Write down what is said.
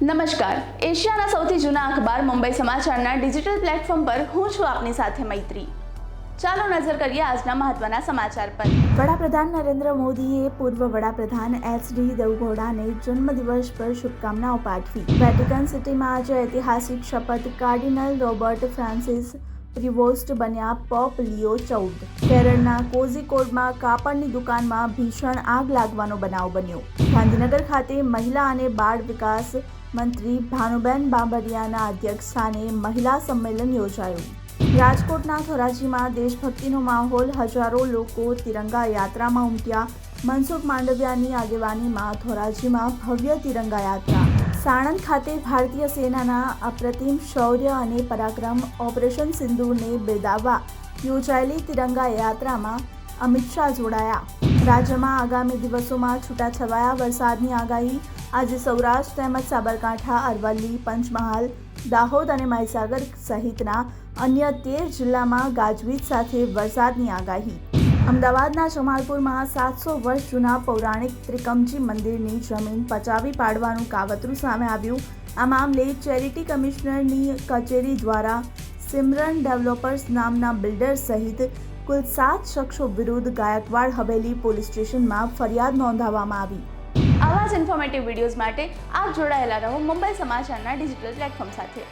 નમસ્કાર, એશિયાના સૌથી જૂના અખબાર મુંબઈ સમાચારના ડિજિટલ પ્લેટફોર્મ પર હું છું આપની સાથે મૈત્રી। ચાલો નજર કરીએ આજના મહત્વના સમાચાર પર। વડાપ્રધાન નરેન્દ્ર મોદીએ પૂર્વ વડાપ્રધાન એચ.ડી. દેવેગૌડાને જન્મદિવસ પર શુભકામનાઓ પાઠવી। વેટિકન સિટીમાં આજે ઐતિહાસિક શપથ, કાર્ડિનલ રોબર્ટ ફ્રાન્સિસ પ્રિવોસ્ટ બન્યા પોપ લિયો 14। કેરળના કોઝિકોડમાં કાપડની દુકાનમાં ભીષણ આગ લાગવાનો બનાવ બન્યો। ગાંધીનગર ખાતે મહિલા અને બાળ વિકાસ મંત્રી ભાનુબેન બાબરિયાના અધ્યક્ષસ્થાને મહિલા સંમેલન યોજાયું। રાજકોટના ધોરાજીમાં દેશભક્તિનો માહોલ, હજારો લોકો તિરંગા યાત્રામાં ઉમટ્યા। મનસુખ માંડવિયાની આગેવાનીમાં ધોરાજીમાં ભવ્ય તિરંગા યાત્રા। સાણંદ ખાતે ભારતીય સેનાના અપ્રતિમ શૌર્ય અને પરાક્રમ ઓપરેશન સિંદૂરને બિરદાવવા યોજાયેલી તિરંગા યાત્રામાં અમિત શાહ જોડાયા। રાજ્યમાં આગામી દિવસોમાં છૂટાછવાયા વરસાદની આગાહી। આજે સૌરાષ્ટ્ર તેમજ સાબરકાંઠા, અરવલ્લી, પંચમહાલ, દાહોદ અને મહીસાગર સહિતના અન્ય 13 જિલ્લામાં ગાજવીજ સાથે વરસાદની આગાહી। અમદાવાદના જમાલપુરમાં 700 વર્ષ જૂના પૌરાણિક ત્રિકમજી મંદિરની જમીન પચાવી પાડવાનું કાવતરું સામે આવ્યું। આ મામલે ચેરિટી કમિશનરની કચેરી દ્વારા સિમરન ડેવલપર્સ નામના બિલ્ડર સહિત કુલ 7 શખ્સો વિરુદ્ધ ગાયકવાડ હવેલી પોલીસ સ્ટેશનમાં ફરિયાદ નોંધાવવામાં આવી। આવા જ ઇન્ફોર્મેટિવ વિડીયોઝ માટે આપ જોડાયેલા રહો મુંબઈ સમાચારના ડિજિટલ પ્લેટફોર્મ સાથે।